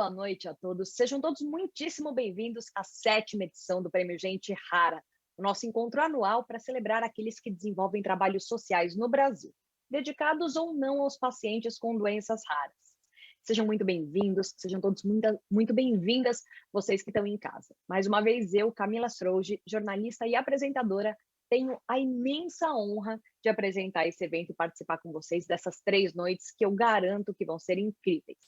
boa noite a todos. Sejam todos muitíssimo bem-vindos à 7ª edição do Prêmio Gente Rara, o nosso encontro anual para celebrar aqueles que desenvolvem trabalhos sociais no Brasil, dedicados ou não aos pacientes com doenças raras. Sejam muito bem-vindos, sejam todos muito bem-vindas, vocês que estão em casa. Mais uma vez eu, Camila Srouji, jornalista e apresentadora, tenho a imensa honra de apresentar esse evento e participar com vocês dessas 3 noites que eu garanto que vão ser incríveis.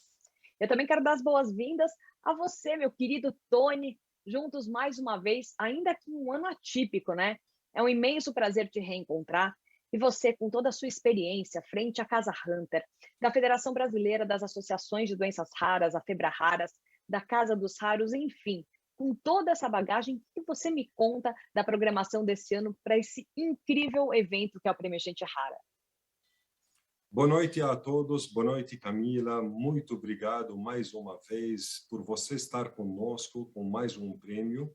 Eu também quero dar as boas-vindas a você, meu querido Tony, juntos mais uma vez, ainda que em um ano atípico, né? É um imenso prazer te reencontrar. E você, com toda a sua experiência frente à Casa Hunter, da Federação Brasileira das Associações de Doenças Raras, a FebraRaras, da Casa dos Raros, enfim, com toda essa bagagem, que você me conta da programação desse ano para esse incrível evento que é o Prêmio Gente Rara? Boa noite a todos, boa noite Camila, muito obrigado mais uma vez por você estar conosco com mais um prêmio.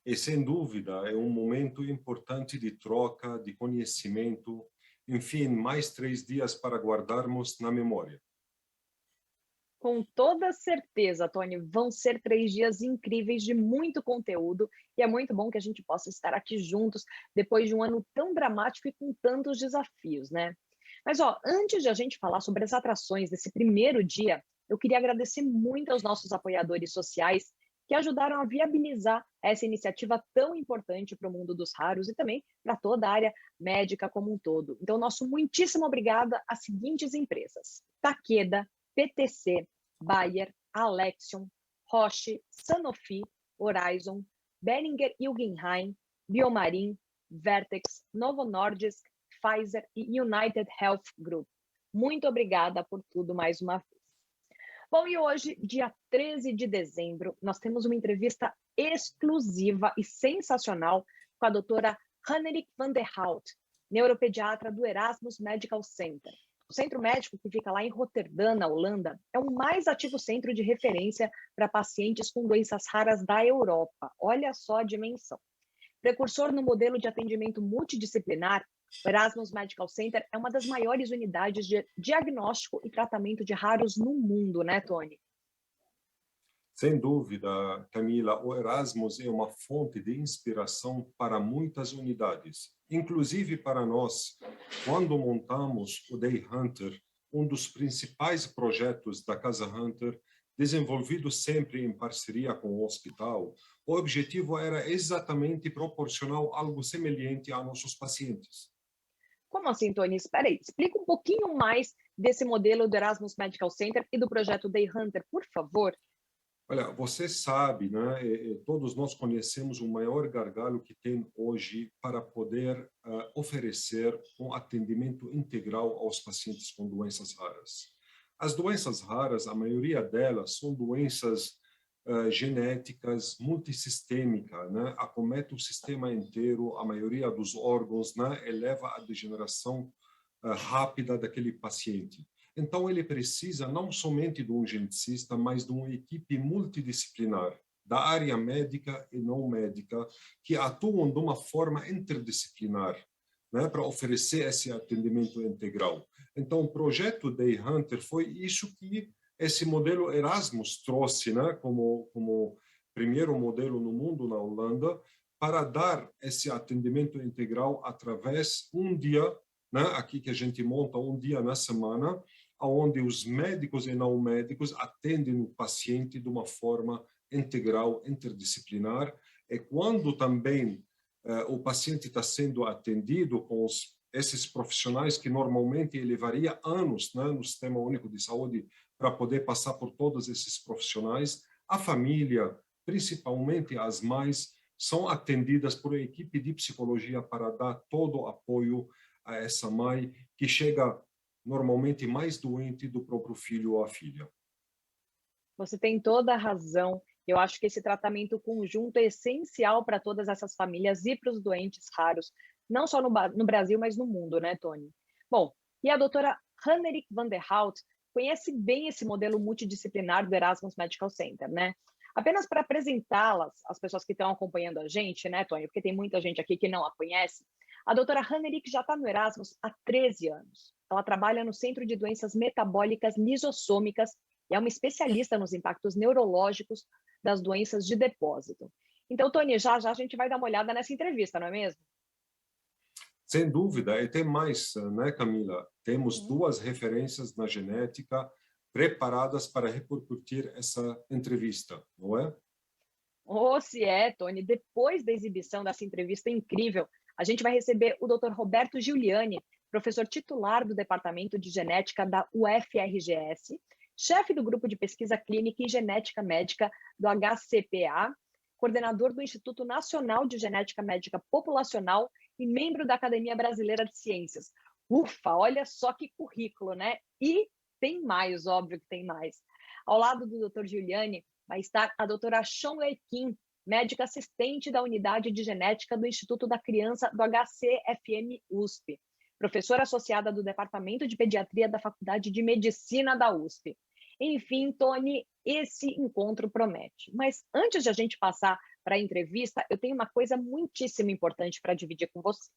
E sem dúvida é um momento importante de troca, de conhecimento, enfim, mais 3 dias para guardarmos na memória. Com toda certeza, Tony, vão ser 3 dias incríveis de muito conteúdo e é muito bom que a gente possa estar aqui juntos depois de um ano tão dramático e com tantos desafios, né? Mas, antes de a gente falar sobre as atrações desse primeiro dia, eu queria agradecer muito aos nossos apoiadores sociais que ajudaram a viabilizar essa iniciativa tão importante para o mundo dos raros e também para toda a área médica como um todo. Então, nosso muitíssimo obrigada às seguintes empresas: Takeda, PTC, Bayer, Alexion, Roche, Sanofi, Horizon, Boehringer Ingelheim, Biomarin, Vertex, Novo Nordisk, Pfizer e United Health Group. Muito obrigada por tudo mais uma vez. Bom, e hoje, dia 13 de dezembro, nós temos uma entrevista exclusiva e sensacional com a doutora Hannerick van der Hout, neuropediatra do Erasmus Medical Center. O centro médico, que fica lá em Roterdã, na Holanda, é o mais ativo centro de referência para pacientes com doenças raras da Europa. Olha só a dimensão. Precursor no modelo de atendimento multidisciplinar, o Erasmus Medical Center é uma das maiores unidades de diagnóstico e tratamento de raros no mundo, né, Tony? Sem dúvida, Camila, o Erasmus é uma fonte de inspiração para muitas unidades, inclusive para nós. Quando montamos o Day Hunter, um dos principais projetos da Casa Hunter, desenvolvido sempre em parceria com o hospital, o objetivo era exatamente proporcionar algo semelhante a nossos pacientes. Como assim, Tony? Espera aí, explica um pouquinho mais desse modelo do Erasmus Medical Center e do projeto Day Hunter, por favor. Olha, você sabe, né? Todos nós conhecemos o maior gargalo que tem hoje para poder oferecer um atendimento integral aos pacientes com doenças raras. As doenças raras, a maioria delas são doenças genéticas, multissistêmicas, né? Acomete o sistema inteiro, a maioria dos órgãos, né? Eleva a degeneração rápida daquele paciente. Então, ele precisa não somente de um geneticista, mas de uma equipe multidisciplinar, da área médica e não médica, que atuam de uma forma interdisciplinar, né, para oferecer esse atendimento integral. Então, o projeto Day Hunter foi isso que esse modelo Erasmus trouxe, né, como primeiro modelo no mundo, na Holanda, para dar esse atendimento integral através um dia, né, aqui que a gente monta um dia na semana, onde os médicos e não médicos atendem o paciente de uma forma integral, interdisciplinar, e quando também o paciente está sendo atendido com esses profissionais que normalmente levaria anos, né, no Sistema Único de Saúde para poder passar por todos esses profissionais, a família, principalmente as mães, são atendidas por uma equipe de psicologia para dar todo o apoio a essa mãe que chega normalmente mais doente do próprio filho ou a filha. Você tem toda a razão. Eu acho que esse tratamento conjunto é essencial para todas essas famílias e para os doentes raros, não só no Brasil, mas no mundo, né, Tony? Bom, e a doutora Hannerick van der Hout conhece bem esse modelo multidisciplinar do Erasmus Medical Center, né? Apenas para apresentá-las, as pessoas que estão acompanhando a gente, né, Tony? Porque tem muita gente aqui que não a conhece. A doutora Hannerick já está no Erasmus há 13 anos. Ela trabalha no Centro de Doenças Metabólicas Lisossômicas e é uma especialista nos impactos neurológicos das doenças de depósito. Então, Tony, já já a gente vai dar uma olhada nessa entrevista, não é mesmo? Sem dúvida, e tem mais, né, Camila? Temos duas referências na genética preparadas para repercutir essa entrevista, não é? Oh, se é, Tony. Depois da exibição dessa entrevista incrível, a gente vai receber o Dr. Roberto Giuliani, professor titular do Departamento de Genética da UFRGS, chefe do Grupo de Pesquisa Clínica em Genética Médica do HCPA, coordenador do Instituto Nacional de Genética Médica Populacional e membro da Academia Brasileira de Ciências. Ufa, olha só que currículo, né? E tem mais, óbvio que tem mais. Ao lado do Dr. Giuliani vai estar a doutora Chong-Wei Kim, médica assistente da Unidade de Genética do Instituto da Criança do HCFM USP, professora associada do Departamento de Pediatria da Faculdade de Medicina da USP. Enfim, Tony, esse encontro promete. Mas antes de a gente passar para a entrevista, eu tenho uma coisa muitíssimo importante para dividir com vocês.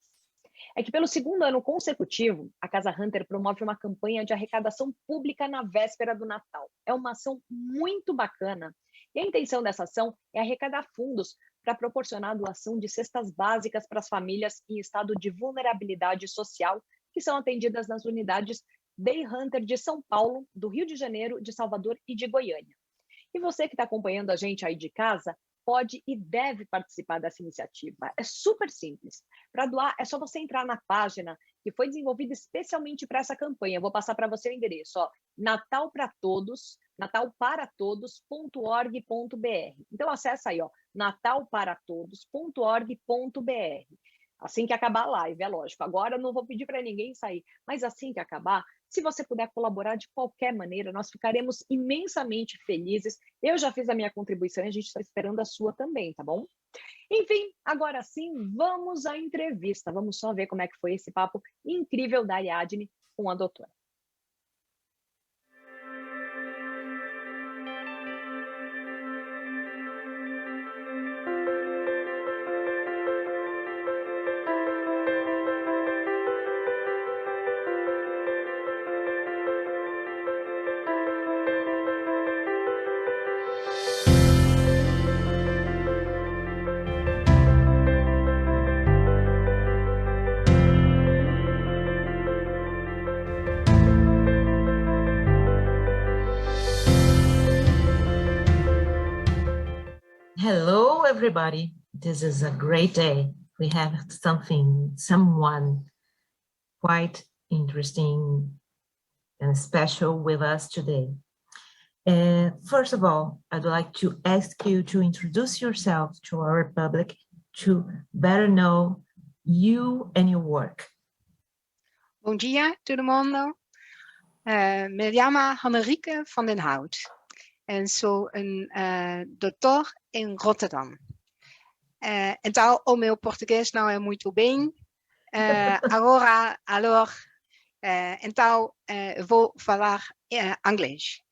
É que pelo segundo ano consecutivo, a Casa Hunter promove uma campanha de arrecadação pública na véspera do Natal. É uma ação muito bacana. E a intenção dessa ação é arrecadar fundos para proporcionar a doação de cestas básicas para as famílias em estado de vulnerabilidade social, que são atendidas nas unidades Day Hunter de São Paulo, do Rio de Janeiro, de Salvador e de Goiânia. E você que está acompanhando a gente aí de casa, pode e deve participar dessa iniciativa. É super simples. Para doar, é só você entrar na página que foi desenvolvida especialmente para essa campanha. Eu vou passar para você o endereço, ó, natalparatodos.org.br. Então, acessa aí, ó, natalparatodos.org.br. Assim que acabar a live, é lógico. Agora eu não vou pedir para ninguém sair, mas assim que acabar, se você puder colaborar de qualquer maneira, nós ficaremos imensamente felizes. Eu já fiz a minha contribuição e a gente está esperando a sua também, tá bom? Enfim, agora sim, vamos à entrevista. Vamos só ver como é que foi esse papo incrível da Ariadne com a doutora. Hello, everybody. This is a great day. We have someone quite interesting and special with us today. First of all, I'd like to ask you to introduce yourself to our public to better know you and your work. Bom dia, todo mundo. Me llamo Hannerieke van den Hout en sou doutor em Rotterdam. Então, o meu português não é muito bem. Então, vou falar inglês.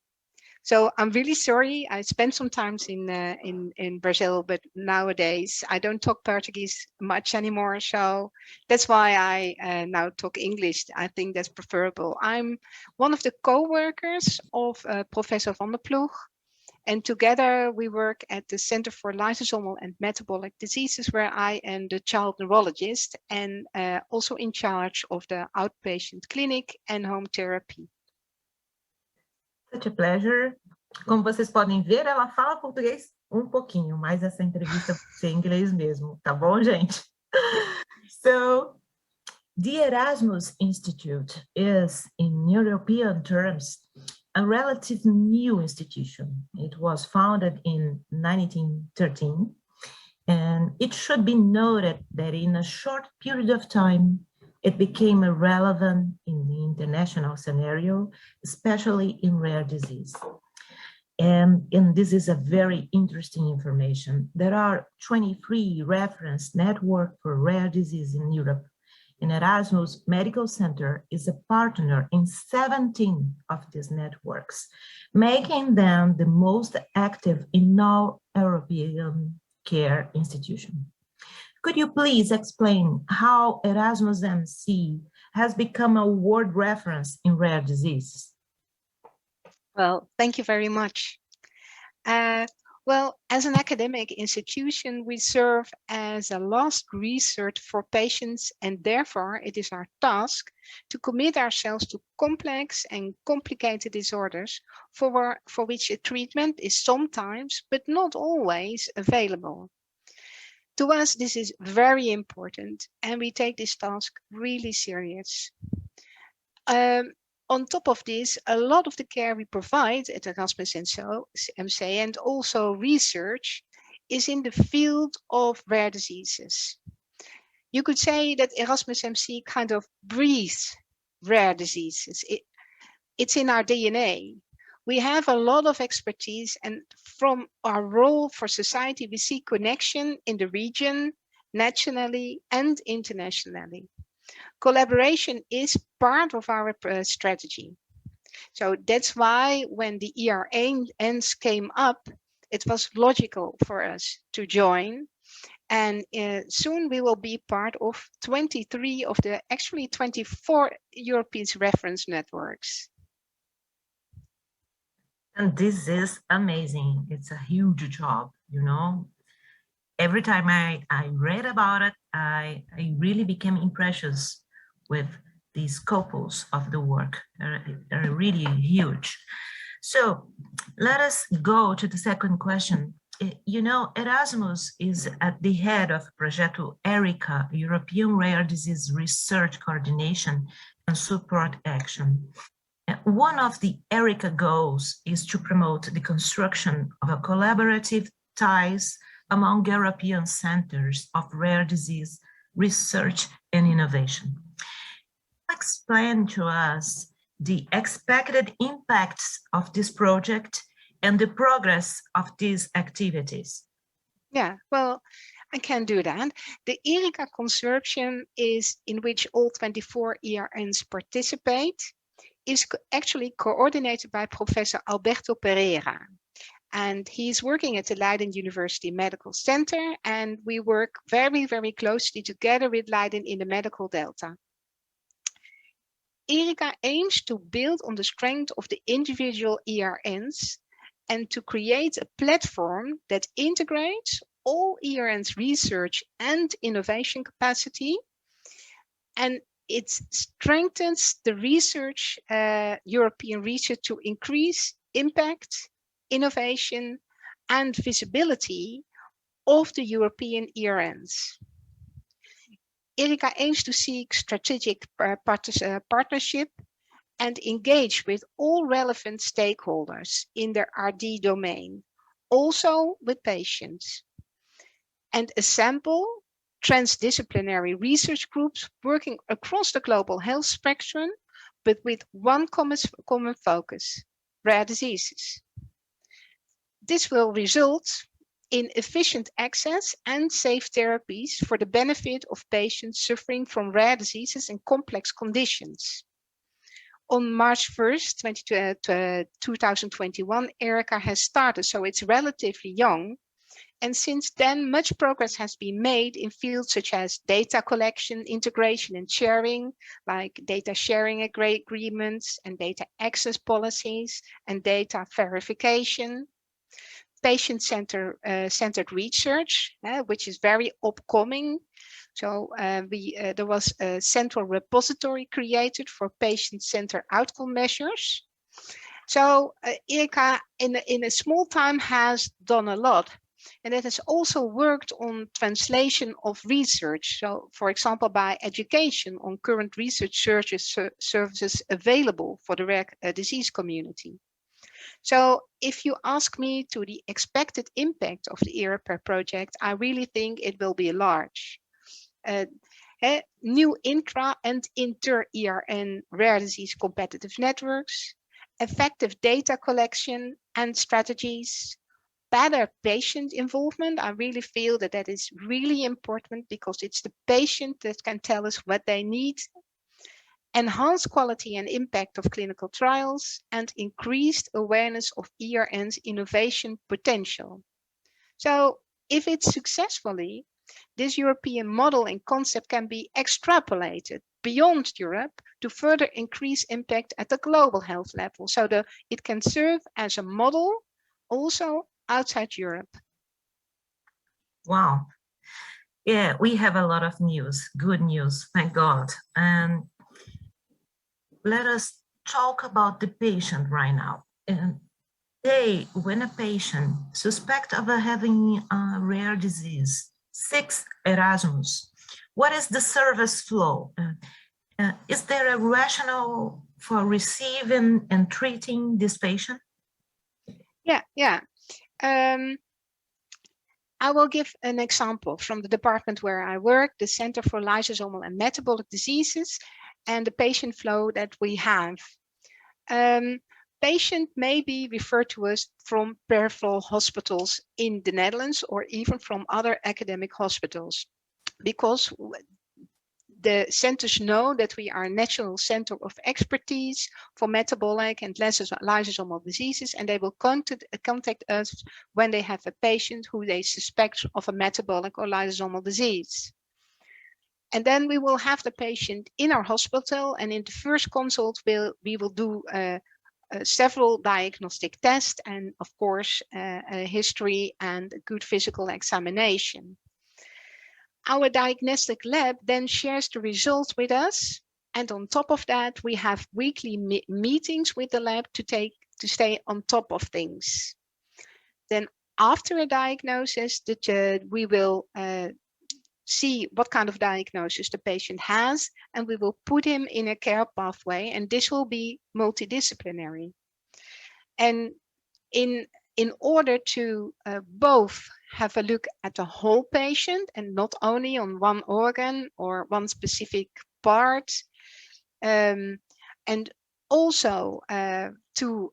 So I'm really sorry. I spent some time in Brazil, but nowadays I don't talk Portuguese much anymore. So that's why I now talk English. I think that's preferable. I'm one of the co-workers of Professor van der Ploeg. And together we work at the Center for Lysosomal and Metabolic Diseases, where I am the child neurologist and also in charge of the outpatient clinic and home therapy. Such a pleasure. Como vocês podem ver, ela fala português um pouquinho, mas essa entrevista vai ser em inglês mesmo, tá bom, gente? So, the Erasmus Institute is, in European terms, a relatively new institution. It was founded in 1913, and it should be noted that in a short period of time, it became relevant in the international scenario, especially in rare disease. And this is a very interesting information. There are 23 reference networks for rare disease in Europe. And Erasmus Medical Center is a partner in 17 of these networks, making them the most active in all European care institutions. Could you please explain how Erasmus MC has become a world reference in rare disease? Well, thank you very much. Well, as an academic institution, we serve as a last resort for patients, and therefore it is our task to commit ourselves to complex and complicated disorders for which a treatment is sometimes, but not always, available. To us, this is very important, and we take this task really serious. On top of this, a lot of the care we provide at Erasmus MC and also research is in the field of rare diseases. You could say that Erasmus MC kind of breathes rare diseases. It's in our DNA. We have a lot of expertise, and from our role for society, we see connection in the region, nationally and internationally. Collaboration is part of our strategy. So that's why when the ERNs came up, it was logical for us to join. And soon we will be part of 23 of the actually 24 European reference networks. And this is amazing. It's a huge job, you know. Every time I read about it, I really became impressed with the scopes of the work. They're really huge. So let us go to the second question. You know, Erasmus is at the head of Projeto ERICA, European Rare Disease Research Coordination and Support Action. One of the ERICA goals is to promote the construction of a collaborative ties among European centers of rare disease research and innovation. Explain to us the expected impacts of this project and the progress of these activities. Yeah, well, I can do that. The ERICA consortium is in which all 24 ERNs participate, is actually coordinated by Professor Alberto Pereira. And he's working at the Leiden University Medical Center, and we work very, very closely together with Leiden in the Medical Delta. ERICA aims to build on the strength of the individual ERNs and to create a platform that integrates all ERNs research and innovation capacity, and it strengthens the research, European research, to increase impact, innovation, and visibility of the European ERNs. ERICA aims to seek strategic partnership and engage with all relevant stakeholders in their RD domain, also with patients, and assemble transdisciplinary research groups working across the global health spectrum, but with one common focus: rare diseases. This will result in efficient access and safe therapies for the benefit of patients suffering from rare diseases and complex conditions. On March 1st, 2021, ERICA has started, so it's relatively young. And since then, much progress has been made in fields such as data collection, integration, and sharing, like data sharing agreements and data access policies and data verification. Patient-centered research, which is very upcoming. So there was a central repository created for patient-centered outcome measures. So ERICA in a small time has done a lot. And it has also worked on translation of research. So, for example, by education on current research services available for the rare disease community. So if you ask me to the expected impact of the ERICA project, I really think it will be large. New intra and inter-ERN rare disease competitive networks, effective data collection and strategies, better patient involvement. I really feel that that is really important because it's the patient that can tell us what they need. Enhanced quality and impact of clinical trials, and increased awareness of ERN's innovation potential. So if it's successfully, This European model and concept can be extrapolated beyond Europe to further increase impact at the global health level. So it can serve as a model also outside Europe. Wow. Yeah, we have a lot of news, good news, thank God. And let us talk about the patient right now. And when a patient suspect of having a rare disease, 6 Erasmus, what is the service flow? Is there a rationale for receiving and treating this patient? Yeah. I will give an example from the department where I work, the Center for Lysosomal and Metabolic Diseases, and the patient flow that we have. Patient may be referred to us from peripheral hospitals in the Netherlands or even from other academic hospitals, because the centers know that we are a national center of expertise for metabolic and lysosomal diseases, and they will contact us when they have a patient who they suspect of a metabolic or lysosomal disease. And then we will have the patient in our hospital, and in the first consult, we will do several diagnostic tests and, of course, a history and a good physical examination. Our diagnostic lab then shares the results with us, and on top of that, we have weekly meetings with the lab to stay on top of things. Then, after a diagnosis, we will see what kind of diagnosis the patient has, and we will put him in a care pathway, and this will be multidisciplinary. And in order to both have a look at the whole patient and not only on one organ or one specific part, and also to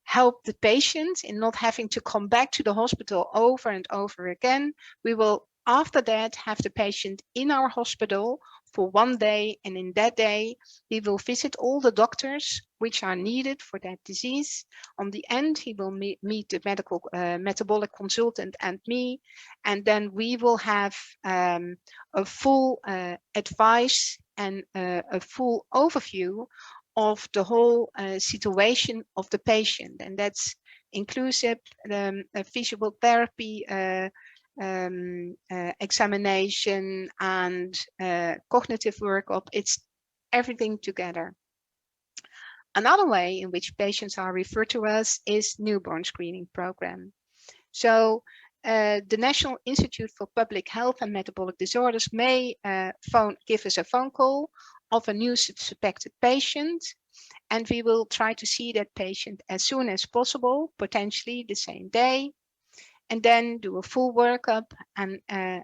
help the patient in not having to come back to the hospital over and over again, we will after that have the patient in our hospital for 1 day, and in that day he will visit all the doctors which are needed for that disease. On the end, he will meet the metabolic consultant and me, and then we will have a full advice and a full overview of the whole situation of the patient, and that's inclusive physical therapy, examination, and cognitive workup. It's everything together. Another way in which patients are referred to us is newborn screening program. So the National Institute for Public Health and Metabolic Disorders may give us a phone call of a new suspected patient, and we will try to see that patient as soon as possible, potentially the same day, and then do a full workup, and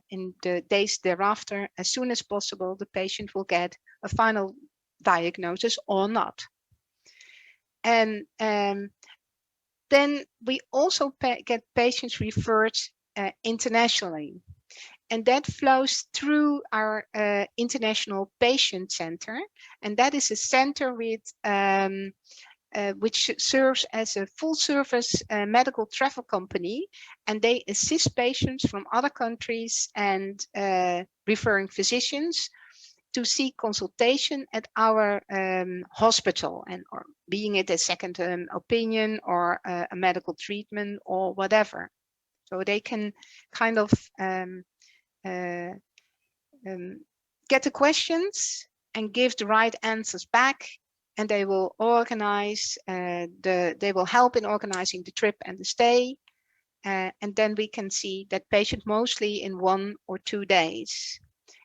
in the days thereafter, as soon as possible, the patient will get a final diagnosis or not. And then we also get patients referred internationally, and that flows through our International Patient Center, and that is a center with which serves as a full-service medical travel company, and they assist patients from other countries and referring physicians to seek consultation at our hospital, and or being it a second opinion or a medical treatment or whatever. So they can kind of get the questions and give the right answers back, and they will organize they will help in organizing the trip and the stay, and then we can see that patient mostly in 1 or 2 days.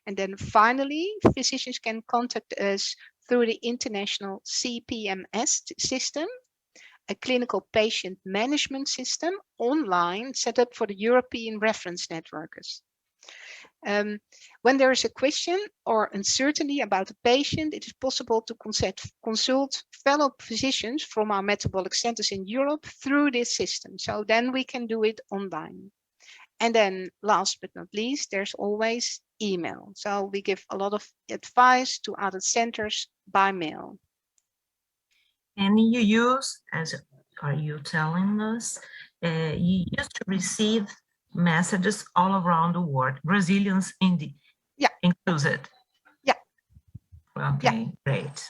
And then finally, physicians can contact us through the international CPMS system, a clinical patient management system online set up for the European reference networks. When there is a question or uncertainty about a patient, it is possible to consult fellow physicians from our metabolic centers in Europe through this system. So then we can do it online. And then last but not least, there's always email. So we give a lot of advice to other centers by mail. And you use, as are you telling us, you used to receive messages all around the world, Brazilians included. Yeah. Okay, great.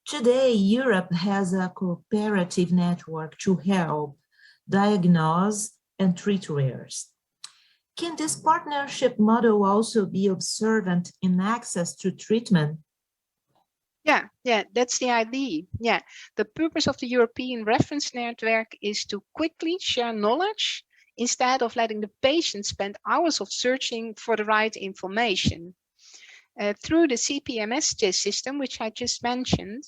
Today, Europe has a cooperative network to help diagnose and treat rares. Can this partnership model also be observant in access to treatment? Yeah, that's the idea. Yeah, the purpose of the European Reference Network is to quickly share knowledge instead of letting the patient spend hours of searching for the right information. Through the CPMS system, which I just mentioned,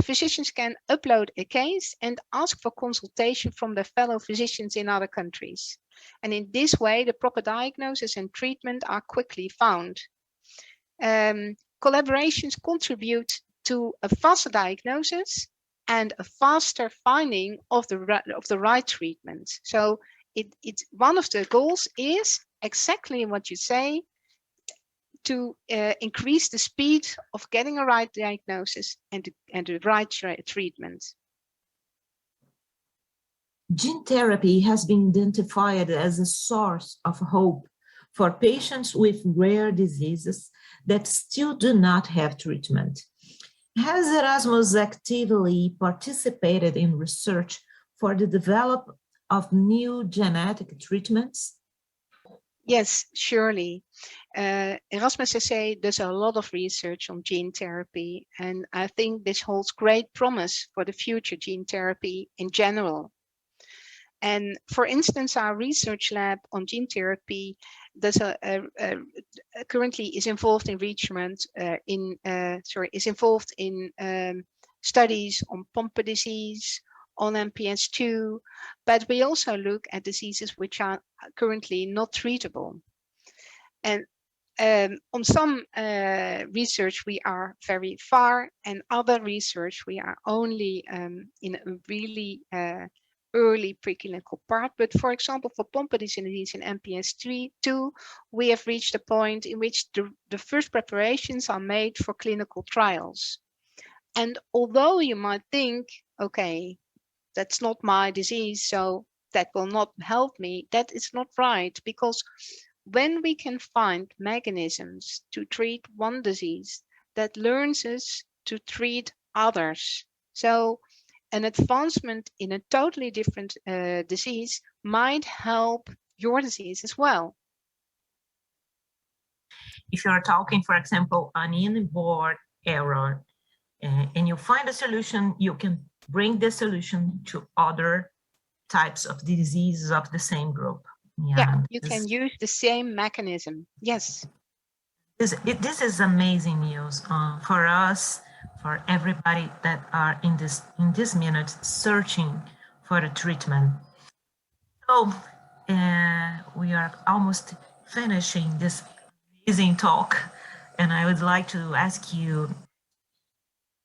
physicians can upload a case and ask for consultation from their fellow physicians in other countries. And in this way, the proper diagnosis and treatment are quickly found. Collaborations contribute to a faster diagnosis and a faster finding of the right treatment. So it's one of the goals is exactly what you say, to increase the speed of getting a right diagnosis and the right treatment. Gene therapy has been identified as a source of hope for patients with rare diseases that still do not have treatment. Has Erasmus actively participated in research for the development of new genetic treatments? Yes, surely. Erasmus SA does a lot of research on gene therapy, and I think this holds great promise for the future gene therapy in general. And for instance, our research lab on gene therapy does currently is involved in studies on Pompe disease, on MPS II, but we also look at diseases which are currently not treatable. And on some research we are very far, and other research we are only in a really early preclinical part. But for example, for Pompe disease and MPS II, we have reached a point in which the first preparations are made for clinical trials. And although you might think, okay, that's not my disease, so that will not help me, that is not right, because when we can find mechanisms to treat one disease, that learns us to treat others. So an advancement in a totally different disease might help your disease as well. If you're talking, for example, an inborn error, and you find a solution, you can bring the solution to other types of diseases of the same group. Yeah, you can use the same mechanism. Yes. This is amazing news for us, for everybody that are in this minute searching for a treatment. So we are almost finishing this amazing talk, and I would like to ask you,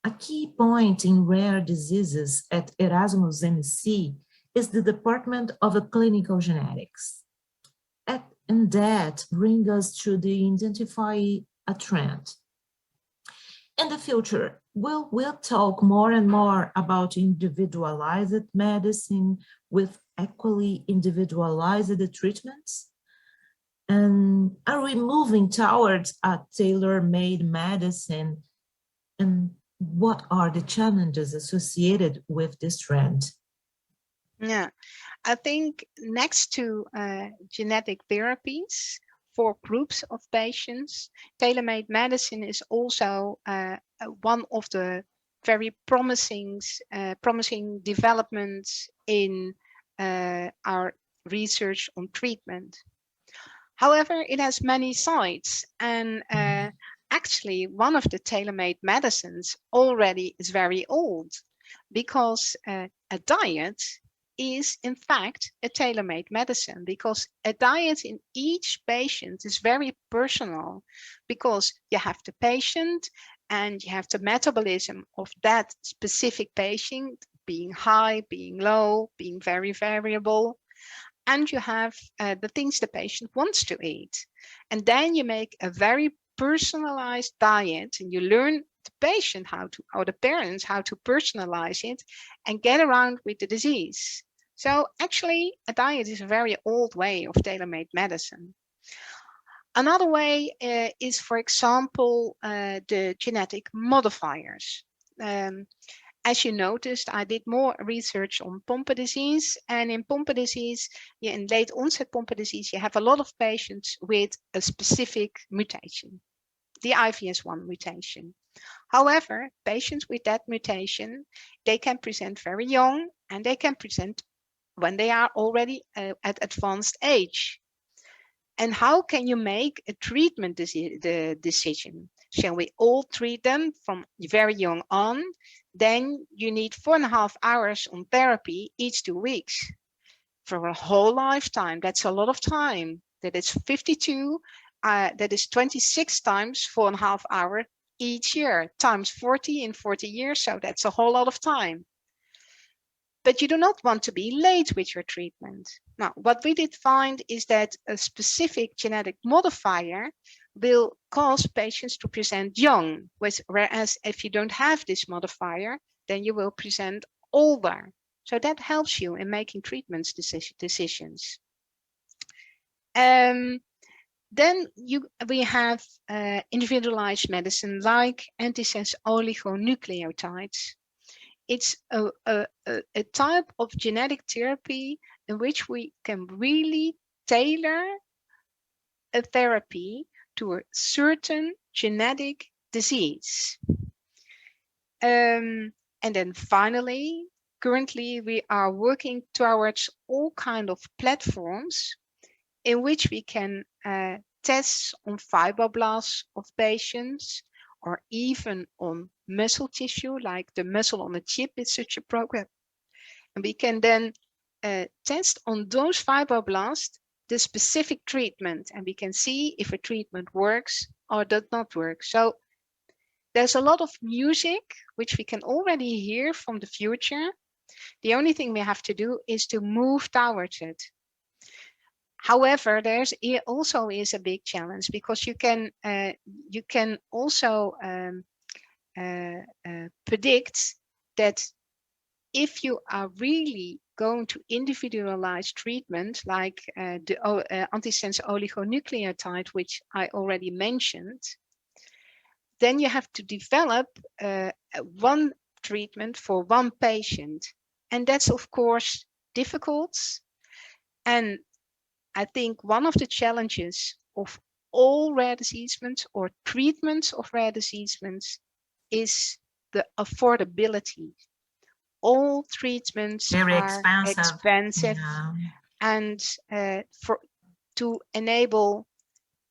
a key point in rare diseases at Erasmus MC is the Department of Clinical Genetics. And that brings us to identify a trend. In the future, we'll talk more and more about individualized medicine with equally individualized treatments. And are we moving towards a tailor-made medicine? And what are the challenges associated with this trend? Yeah, I think next to genetic therapies for groups of patients, tailor-made medicine is also one of the very promising developments in our research on treatment. However, it has many sides, and actually one of the tailor-made medicines already is very old, because a diet is in fact a tailor-made medicine, because a diet in each patient is very personal, because you have the patient and you have the metabolism of that specific patient being high, being low, being very variable, and you have the things the patient wants to eat. And then you make a very personalized diet, and you learn the patient or the parents how to personalize it and get around with the disease. So actually, a diet is a very old way of tailor-made medicine. Another way is, for example, the genetic modifiers. As you noticed, I did more research on Pompe disease, and in Pompe disease, in late onset Pompe disease, you have a lot of patients with a specific mutation, the IVS1 mutation. However, patients with that mutation, they can present very young, and they can present when they are already at advanced age. And how can you make a treatment decision? Shall we all treat them from very young on? Then you need 4.5 hours on therapy each 2 weeks for a whole lifetime. That's a lot of time. That is 52, that is 26 times 4.5 hours each year, times 40 in 40 years. So that's a whole lot of time. But you do not want to be late with your treatment. Now, what we did find is that a specific genetic modifier will cause patients to present young, whereas if you don't have this modifier, then you will present older. So that helps you in making treatment decisions. Then we have individualized medicine like antisense oligonucleotides. It's a type of genetic therapy in which we can really tailor a therapy to a certain genetic disease. And then finally, currently we are working towards all kinds of platforms in which we can test on fibroblasts of patients, or even on muscle tissue, like the muscle on a chip is such a program. And we can then test on those fibroblasts the specific treatment, and we can see if a treatment works or does not work. So there's a lot of music which we can already hear from the future. The only thing we have to do is to move towards it. However, there's also is a big challenge, because you can also predict that if you are really going to individualize treatment, like the antisense oligonucleotide, which I already mentioned, then you have to develop one treatment for one patient, and that's of course difficult. And I think one of the challenges of all rare diseases or treatments of rare diseases is the affordability. All treatments Very are expensive, yeah. And to enable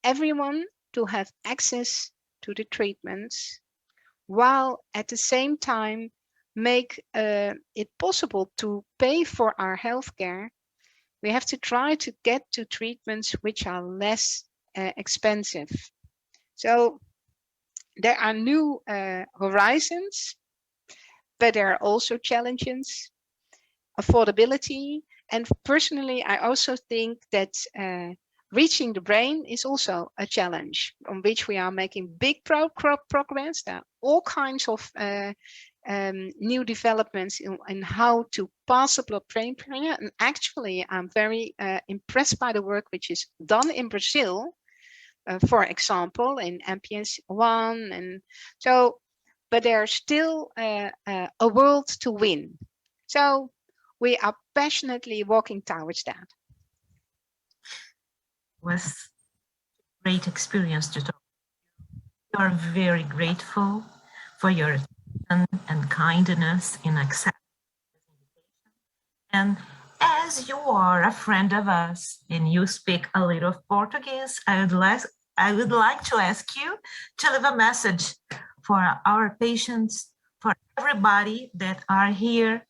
everyone to have access to the treatments, while at the same time make it possible to pay for our healthcare, we have to try to get to treatments which are less expensive. So there are new horizons, but there are also challenges, affordability. And personally, I also think that reaching the brain is also a challenge on which we are making big progress. There are all kinds of new developments in how to pass the blood-brain barrier. And actually, I'm very impressed by the work which is done in Brazil, for example, in MPS 1. And so, but there's still a world to win. So we are passionately walking towards that. It was a great experience to talk. We are very grateful for your attention and kindness in accepting this invitation. And as you are a friend of us and you speak a little Portuguese, I would like to ask you to leave a message for our patients, for everybody that are here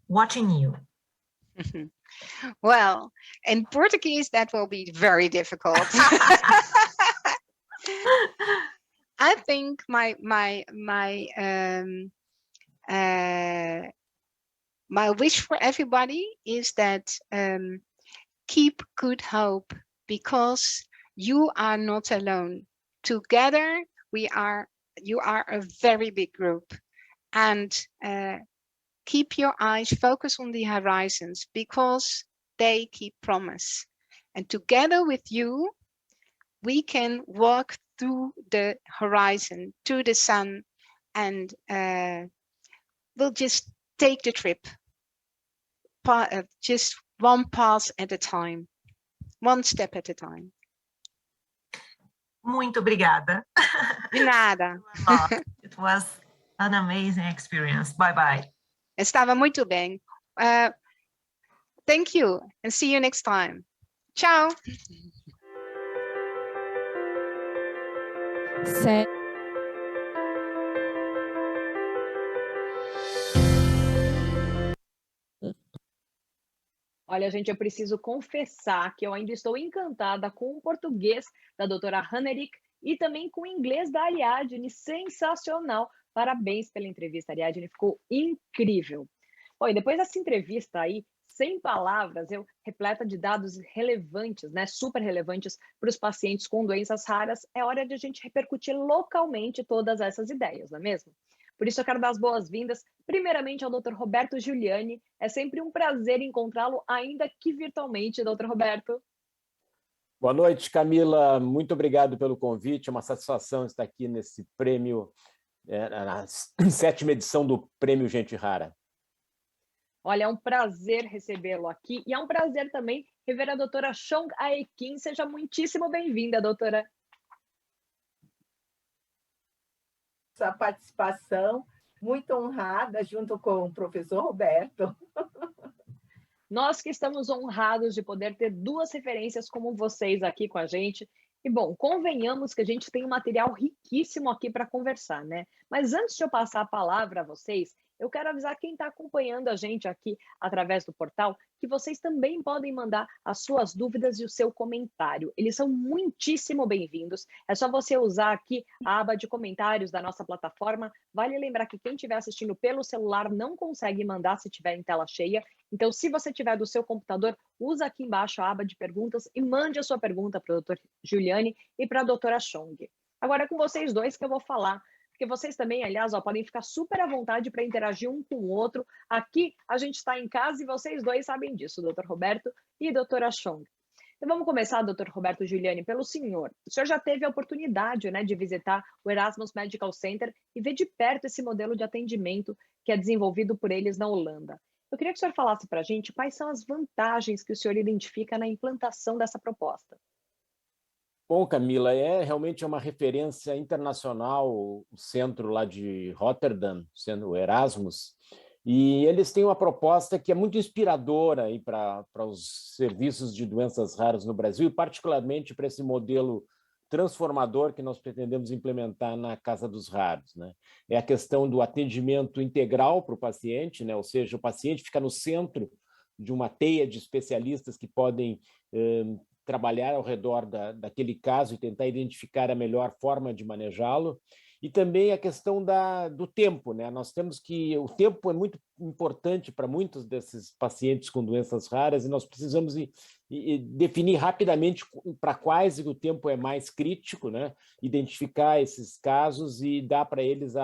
watching you. Well, in Portuguese, that will be very difficult. I think my wish for everybody is that keep good hope, because you are not alone. Together, you are a very big group, and keep your eyes focused on the horizons because they keep promise. And together with you, we can walk through the horizon, to the sun, and we'll just take the trip, just one pass at a time, one step at a time. Muito obrigada. De nada. It was an amazing experience. Bye-bye. Estava muito bem. Thank you, and see you next time. Ciao. Olha, gente, eu preciso confessar que eu ainda estou encantada com o português da doutora Hannerik e também com o inglês da Ariadne, sensacional. Parabéns pela entrevista, Ariadne, ficou incrível. Bom, e depois dessa entrevista aí, sem palavras, repleta de dados relevantes, né, super relevantes para os pacientes com doenças raras, é hora de a gente repercutir localmente todas essas ideias, não é mesmo? Por isso, eu quero dar as boas-vindas, primeiramente, ao Dr. Roberto Giuliani. É sempre um prazer encontrá-lo, ainda que virtualmente, Dr. Roberto. Boa noite, Camila. Muito obrigado pelo convite. É uma satisfação estar aqui nesse prêmio, na 7ª edição do Prêmio Gente Rara. Olha, é um prazer recebê-lo aqui e é um prazer também rever a doutora Chong Ae Kim. Seja muitíssimo bem-vinda, doutora. Sua participação, muito honrada, junto com o professor Roberto. Nós que estamos honrados de poder ter duas referências como vocês aqui com a gente. E, bom, convenhamos que a gente tem um material riquíssimo aqui para conversar, né? Mas antes de eu passar a palavra a vocês, eu quero avisar quem está acompanhando a gente aqui através do portal que vocês também podem mandar as suas dúvidas e o seu comentário. Eles são muitíssimo bem-vindos. É só você usar aqui a aba de comentários da nossa plataforma. Vale lembrar que quem estiver assistindo pelo celular não consegue mandar se estiver em tela cheia. Então, se você tiver do seu computador, usa aqui embaixo a aba de perguntas e mande a sua pergunta para o Dr. Giuliani e para a doutora Chong. Agora é com vocês dois que eu vou falar, porque vocês também, aliás, podem ficar super à vontade para interagir um com o outro. Aqui a gente está em casa e vocês dois sabem disso, Dr. Roberto e doutora Chong. Então vamos começar, Dr. Roberto Giuliani, pelo senhor. O senhor já teve a oportunidade, né, de visitar o Erasmus Medical Center e ver de perto esse modelo de atendimento que é desenvolvido por eles na Holanda. Eu queria que o senhor falasse para a gente quais são as vantagens que o senhor identifica na implantação dessa proposta. Bom, Camila, realmente uma referência internacional, o centro lá de Rotterdam, sendo o Erasmus, e eles têm uma proposta que é muito inspiradora para os serviços de doenças raras no Brasil, e particularmente para esse modelo transformador que nós pretendemos implementar na Casa dos Raros, né? É a questão do atendimento integral para o paciente, né? Ou seja, o paciente fica no centro de uma teia de especialistas que podem trabalhar ao redor daquele caso e tentar identificar a melhor forma de manejá-lo. E também a questão do tempo, né? Nós temos que... O tempo é muito importante para muitos desses pacientes com doenças raras e nós precisamos definir rapidamente para quais o tempo é mais crítico, né? Identificar esses casos e dar para eles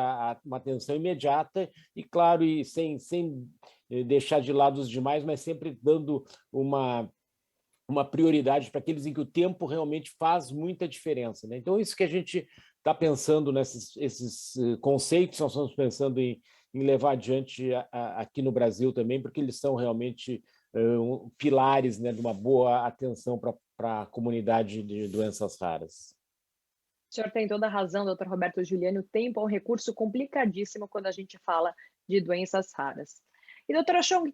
uma atenção imediata e, claro, e sem deixar de lado os demais, mas sempre dando uma prioridade para aqueles em que o tempo realmente faz muita diferença, né? Então, isso que a gente está pensando nesses conceitos, nós estamos pensando em levar adiante aqui no Brasil também, porque eles são realmente pilares, né, de uma boa atenção para a comunidade de doenças raras. O senhor tem toda a razão, doutor Roberto Giuliani, o tempo é um recurso complicadíssimo quando a gente fala de doenças raras. E, doutora Chong,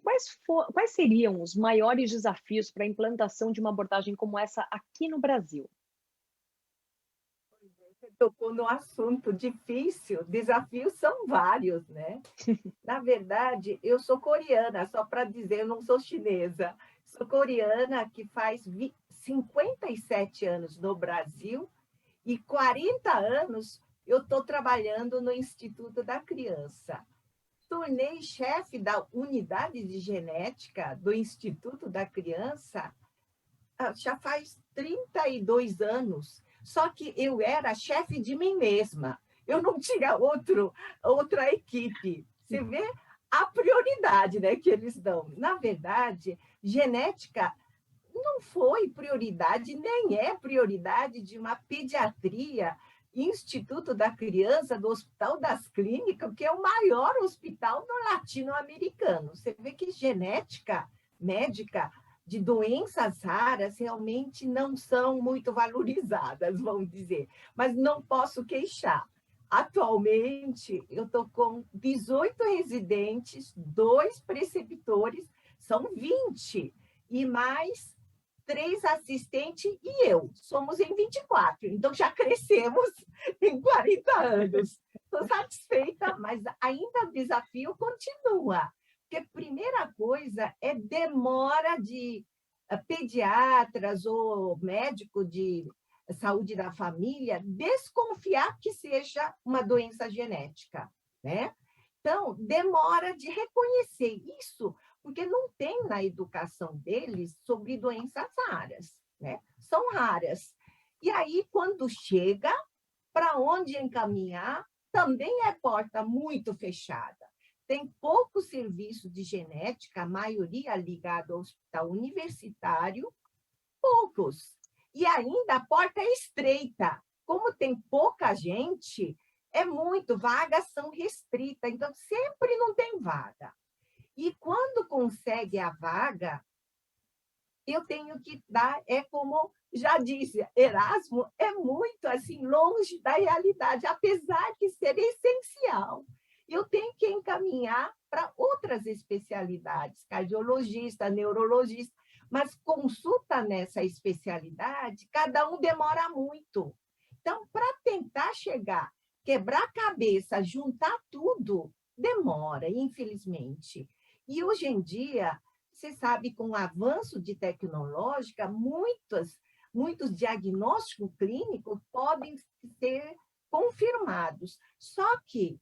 quais seriam os maiores desafios para a implantação de uma abordagem como essa aqui no Brasil? Você tocou no assunto difícil, desafios são vários, né? Na verdade, eu sou coreana, só para dizer, eu não sou chinesa. Sou coreana que faz 57 anos no Brasil e 40 anos eu estou trabalhando no Instituto da Criança. Tornei chefe da unidade de genética do Instituto da Criança já faz 32 anos, só que eu era chefe de mim mesma, eu não tinha outra equipe. Você vê a prioridade, né, que eles dão. Na verdade, genética não foi prioridade, nem é prioridade de uma pediatria, Instituto da Criança, do Hospital das Clínicas, que é o maior hospital latino-americano. Você vê que genética médica de doenças raras realmente não são muito valorizadas, vamos dizer. Mas não posso queixar. Atualmente, eu estou com 18 residentes, 2 preceptores, são 20, e mais 3 assistentes e eu. Somos em 24, então já crescemos em 40 anos. Estou satisfeita, mas ainda o desafio continua. Porque a primeira coisa é demora de pediatras ou médico de saúde da família desconfiar que seja uma doença genética, né? Então, demora de reconhecer isso, porque não tem na educação deles sobre doenças raras, né? São raras. E aí, quando chega, para onde encaminhar, também é porta muito fechada. Tem pouco serviço de genética, a maioria ligado ao hospital universitário, poucos. E ainda a porta é estreita. Como tem pouca gente, é muito, vagas são restritas, então sempre não tem vaga. E quando consegue a vaga, eu tenho que dar, é como já disse, Erasmo é muito assim longe da realidade, apesar de ser essencial. Eu tenho que encaminhar para outras especialidades, cardiologista, neurologista, mas consulta nessa especialidade, cada um demora muito. Então, para tentar chegar, quebrar a cabeça, juntar tudo, demora, infelizmente. E hoje em dia, você sabe, com o avanço de tecnológica, muitos diagnósticos clínicos podem ser confirmados. Só que,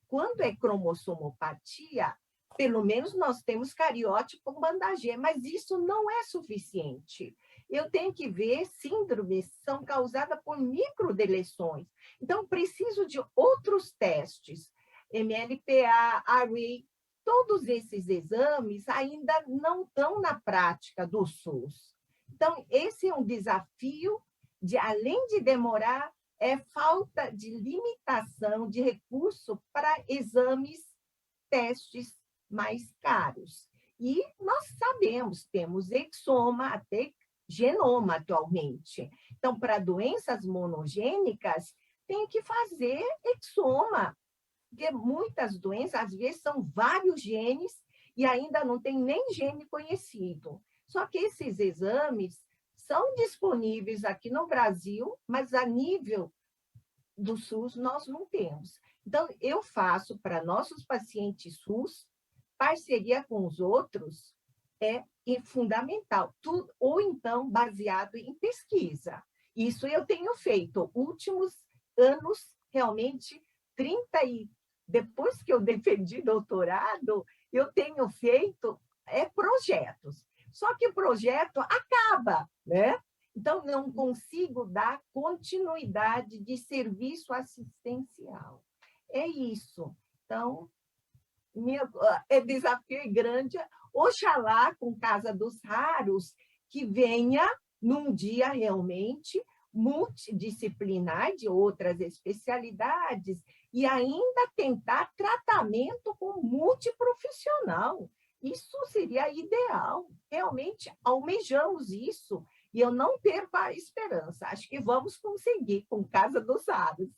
quando é cromossomopatia, pelo menos nós temos cariótipo com banda G, mas isso não é suficiente. Eu tenho que ver síndromes que são causadas por microdeleções. Então, preciso de outros testes, MLPA, ARRI, todos esses exames ainda não estão na prática do SUS. Então, esse é um desafio de, além de demorar, é falta de limitação de recurso para exames, testes mais caros. E nós sabemos, temos exoma, até genoma atualmente. Então, para doenças monogênicas, tem que fazer exoma, porque muitas doenças, às vezes, são vários genes e ainda não tem nem gene conhecido. Só que esses exames são disponíveis aqui no Brasil, mas a nível do SUS nós não temos. Então, eu faço para nossos pacientes SUS, parceria com os outros é fundamental, tudo, ou então baseado em pesquisa. Isso eu tenho feito, últimos anos, realmente, depois que eu defendi doutorado, eu tenho feito projetos. Só que o projeto acaba, né? Então, não consigo dar continuidade de serviço assistencial. É isso. Então, desafio grande. Oxalá, com Casa dos Raros, que venha num dia realmente multidisciplinar de outras especialidades e ainda tentar tratamento com multiprofissional. Isso seria ideal. Realmente almejamos isso e eu não perco a esperança. Acho que vamos conseguir com Casa dos Raros.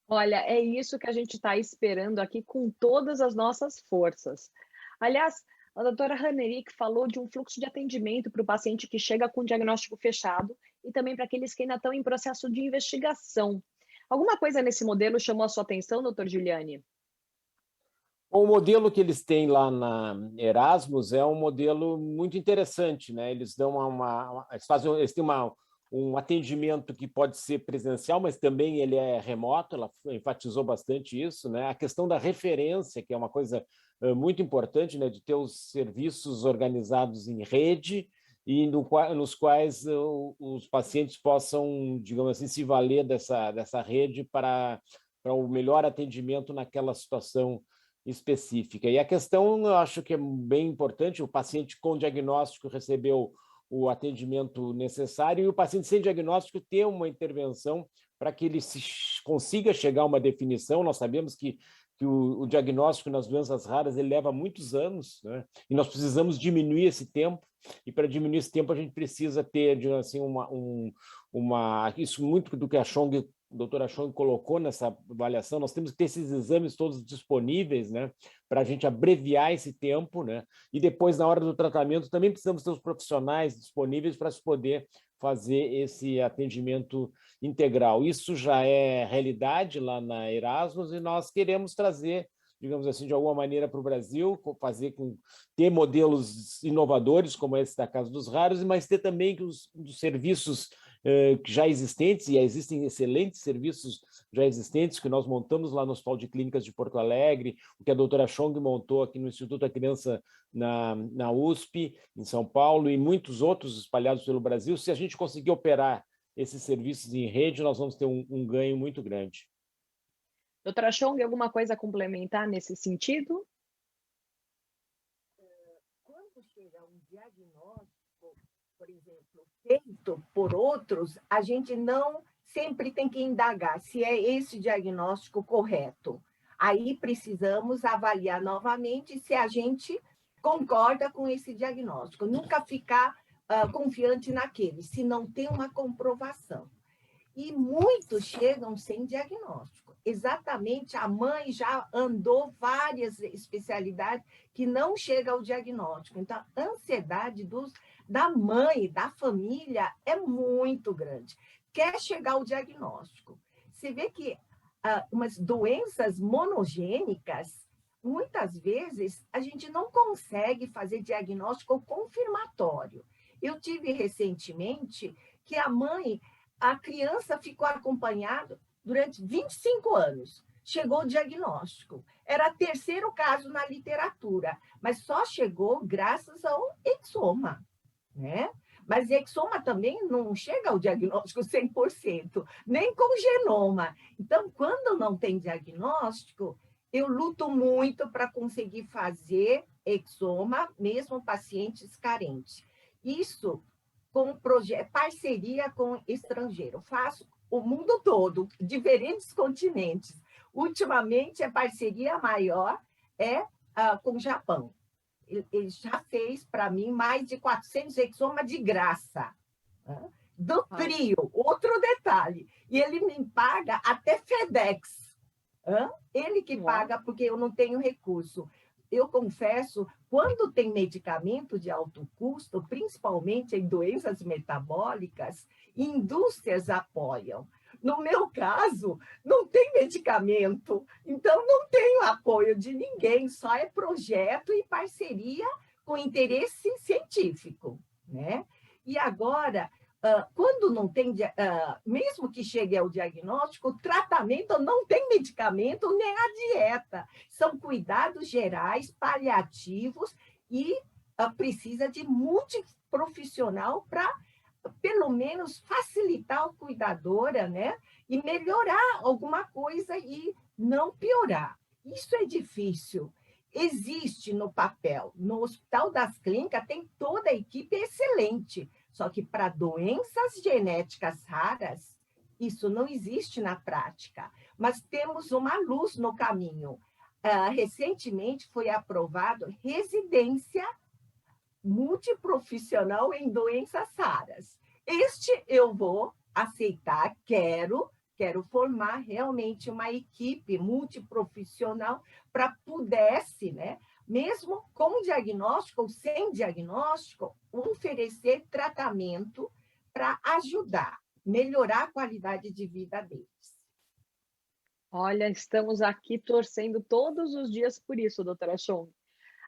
Olha, é isso que a gente está esperando aqui com todas as nossas forças. Aliás, a doutora Hanerick falou de um fluxo de atendimento para o paciente que chega com diagnóstico fechado e também para aqueles que ainda estão em processo de investigação. Alguma coisa nesse modelo chamou a sua atenção, doutor Giuliani? O modelo que eles têm lá na Erasmus é um modelo muito interessante, né? Eles dão eles têm um atendimento que pode ser presencial, mas também ele é remoto, ela enfatizou bastante isso, né? A questão da referência, que é uma coisa muito importante, né? De ter os serviços organizados em rede e nos quais os pacientes possam, digamos assim, se valer dessa rede para o melhor atendimento naquela situação específica. E a questão, eu acho que é bem importante, o paciente com diagnóstico recebeu o atendimento necessário e o paciente sem diagnóstico ter uma intervenção para que ele consiga chegar a uma definição. Nós sabemos que o diagnóstico nas doenças raras ele leva muitos anos, né? E nós precisamos diminuir esse tempo, e para diminuir esse tempo a gente precisa ter, assim, isso muito do que a doutora Chong colocou nessa avaliação, nós temos que ter esses exames todos disponíveis, né, para a gente abreviar esse tempo, né, e depois, na hora do tratamento, também precisamos ter os profissionais disponíveis para se poder fazer esse atendimento integral. Isso já é realidade lá na Erasmus e nós queremos trazer, digamos assim, de alguma maneira para o Brasil, ter modelos inovadores, como esse da Casa dos Raros, mas ter também que os serviços já existentes, e existem excelentes serviços já existentes que nós montamos lá no Hospital de Clínicas de Porto Alegre, o que a doutora Chong montou aqui no Instituto da Criança na USP, em São Paulo, e muitos outros espalhados pelo Brasil. Se a gente conseguir operar esses serviços em rede, nós vamos ter um ganho muito grande. Doutora Chong, alguma coisa a complementar nesse sentido? Quando chega um diagnóstico, por exemplo, feito por outros, a gente não sempre tem que indagar se é esse diagnóstico correto. Aí precisamos avaliar novamente se a gente concorda com esse diagnóstico. Nunca ficar confiante naquele, se não tem uma comprovação. E muitos chegam sem diagnóstico. Exatamente, a mãe já andou várias especialidades que não chega ao diagnóstico. Então, a ansiedade da mãe, da família, é muito grande. Quer chegar ao diagnóstico. Você vê que umas doenças monogênicas, muitas vezes, a gente não consegue fazer diagnóstico confirmatório. Eu tive recentemente que a criança ficou acompanhada durante 25 anos. Chegou o diagnóstico. Era o terceiro caso na literatura, mas só chegou graças ao exoma, né? Mas exoma também não chega ao diagnóstico 100%, nem com genoma. Então, quando não tem diagnóstico, eu luto muito para conseguir fazer exoma, mesmo pacientes carentes. Isso com parceria com estrangeiro. Faço o mundo todo, diferentes continentes. Ultimamente, a parceria maior com o Japão. Ele já fez, para mim, mais de 400 exomas de graça. Do trio, outro detalhe. E ele me paga até FedEx. Ele que paga, porque eu não tenho recurso. Eu confesso, quando tem medicamento de alto custo, principalmente em doenças metabólicas, indústrias apoiam. No meu caso, não tem medicamento, então não tenho apoio de ninguém, só é projeto e parceria com interesse científico, né? E agora, quando não tem, mesmo que chegue ao diagnóstico, o tratamento não tem medicamento nem a dieta. São cuidados gerais, paliativos e precisa de multiprofissional para, pelo menos, facilitar a cuidadora, né? E melhorar alguma coisa e não piorar. Isso é difícil. Existe no papel. No Hospital das Clínicas tem toda a equipe excelente. Só que para doenças genéticas raras, isso não existe na prática. Mas temos uma luz no caminho. Recentemente foi aprovado residência multiprofissional em doenças raras. Eu vou aceitar, quero formar realmente uma equipe multiprofissional para pudesse, né, mesmo com diagnóstico ou sem diagnóstico, oferecer tratamento para ajudar, melhorar a qualidade de vida deles. Olha, estamos aqui torcendo todos os dias por isso, doutora Chong.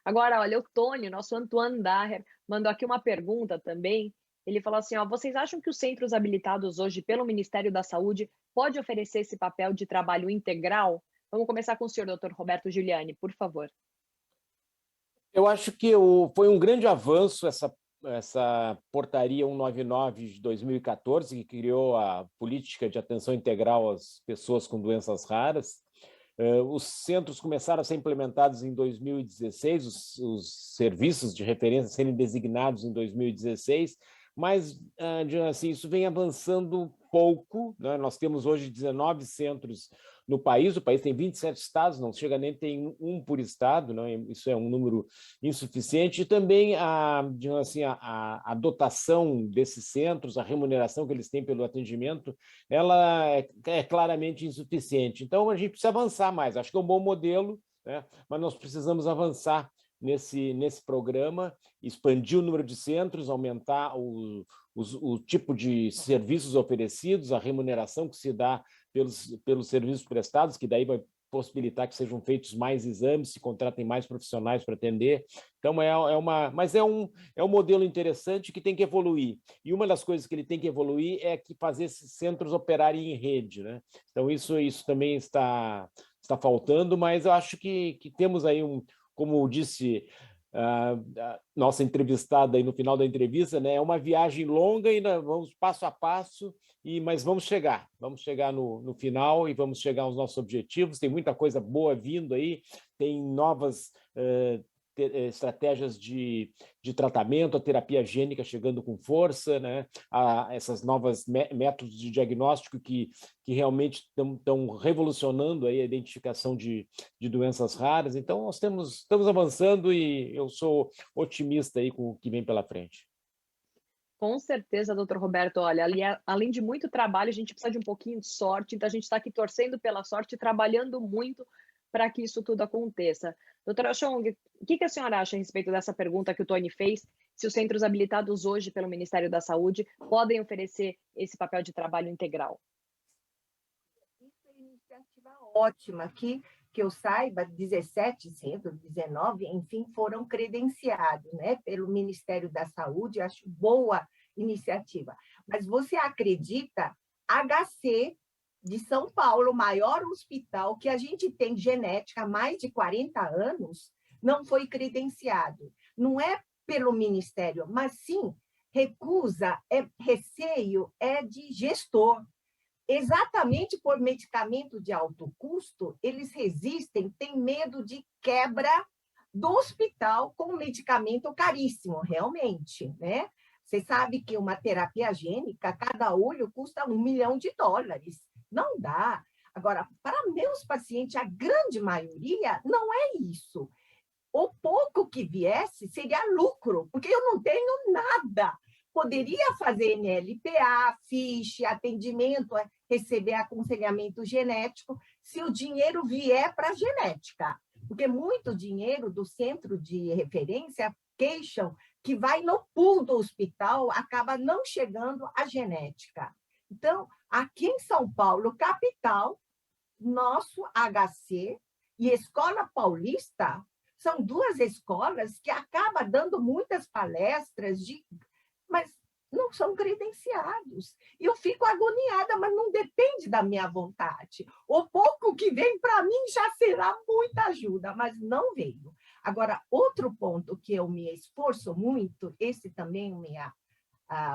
Agora, olha, o Tônio, nosso Antoine Daher, mandou aqui uma pergunta também. Ele falou assim, vocês acham que os centros habilitados hoje pelo Ministério da Saúde pode oferecer esse papel de trabalho integral? Vamos começar com o senhor, doutor Roberto Giuliani, por favor. Eu acho que foi um grande avanço essa portaria 199 de 2014, que criou a política de atenção integral às pessoas com doenças raras. Os centros começaram a ser implementados em 2016, os serviços de referência serem designados em 2016, mas assim, isso vem avançando pouco, né? Nós temos hoje 19 centros no país, o país tem 27 estados, não chega nem a ter um por estado, né? Isso é um número insuficiente, e também assim, a dotação desses centros, a remuneração que eles têm pelo atendimento, ela é claramente insuficiente. Então, a gente precisa avançar mais, acho que é um bom modelo, né? Mas nós precisamos avançar nesse programa, expandir o número de centros, aumentar o tipo de serviços oferecidos, a remuneração que se dá pelos serviços prestados, que daí vai possibilitar que sejam feitos mais exames, se contratem mais profissionais para atender. Então, mas é um modelo interessante que tem que evoluir. E uma das coisas que ele tem que evoluir é que fazer esses centros operarem em rede, né? Então, isso também está faltando, mas eu acho que temos aí como disse nossa entrevistada aí no final da entrevista, né? É uma viagem longa e vamos passo a passo, mas vamos chegar no final e vamos chegar aos nossos objetivos. Tem muita coisa boa vindo aí, tem novas estratégias de tratamento, a terapia gênica chegando com força, né? Essas novas métodos de diagnóstico que realmente estão revolucionando aí a identificação de doenças raras. Então, nós estamos avançando e eu sou otimista aí com o que vem pela frente. Com certeza, doutor Roberto. Olha, além de muito trabalho, a gente precisa de um pouquinho de sorte, então a gente está aqui torcendo pela sorte e trabalhando muito para que isso tudo aconteça. Doutora Chong, o que a senhora acha a respeito dessa pergunta que o Tony fez? Se os centros habilitados hoje pelo Ministério da Saúde podem oferecer esse papel de trabalho integral? Isso é uma iniciativa ótima, que eu saiba, 17 centros, 19, enfim, foram credenciados, né, pelo Ministério da Saúde. Acho boa iniciativa. Mas você acredita, HC de São Paulo, o maior hospital que a gente tem genética há mais de 40 anos, não foi credenciado. Não é pelo Ministério, mas sim receio é de gestor. Exatamente por medicamento de alto custo, eles resistem, têm medo de quebra do hospital com medicamento caríssimo, realmente, né? Você sabe que uma terapia gênica, cada olho custa $1 milhão. Não dá. Agora, para meus pacientes, a grande maioria não é isso. O pouco que viesse seria lucro, porque eu não tenho nada. Poderia fazer NLPA, fiche, atendimento, receber aconselhamento genético, se o dinheiro vier para a genética. Porque muito dinheiro do centro de referência queixam que vai no pool do hospital, acaba não chegando à genética. Então, aqui em São Paulo, capital, nosso HC e Escola Paulista são duas escolas que acabam dando muitas palestras, mas não são credenciados. E eu fico agoniada, mas não depende da minha vontade. O pouco que vem para mim já será muita ajuda, mas não veio. Agora, outro ponto que eu me esforço muito, esse também é minha